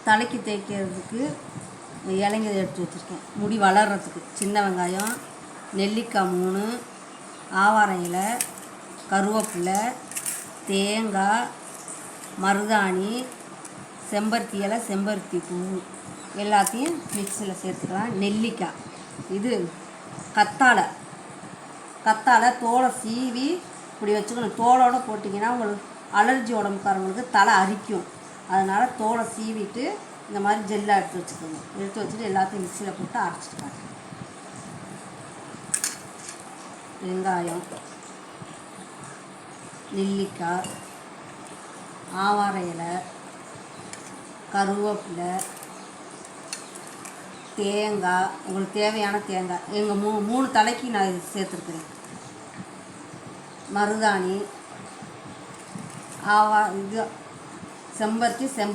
தலைக்கு தேய்க்கிறதுக்கு இலைங்க எடுத்து வச்சுருக்கேன். முடி வளர்கிறதுக்கு சின்ன வெங்காயம், நெல்லிக்காய் 3, ஆவாரம் இலை, கருவேப்பிலை, தேங்காய், மருதாணி, செம்பருத்தி இலை, செம்பருத்தி பூ எல்லாத்தையும் மிக்சியில் சேர்த்துக்கலாம். நெல்லிக்காய், இது கத்தாழை தோலை சீவி இப்படி வச்சுக்கணும். தோலோடு போட்டிங்கன்னா உங்களுக்கு அலர்ஜி உடம்புக்காரங்களுக்கு தலை அரிக்கும். அதனால் தோலை சீவிட்டு இந்த மாதிரி ஜெல்லாக எடுத்து வச்சுக்கோங்க. எடுத்து வச்சுட்டு எல்லாத்தையும் மிக்சியில் போட்டு அரைச்சிட்டுக்காங்க. வெங்காயம், நெல்லிக்காய், ஆவார இலை, கருவேப்பிலை, தேங்காய், உங்களுக்கு தேவையான தேங்காய், எங்கள் 3 தலைக்கு நான் இது சேர்த்துருக்குறேன். மருதாணி, இது செம்பருத்தி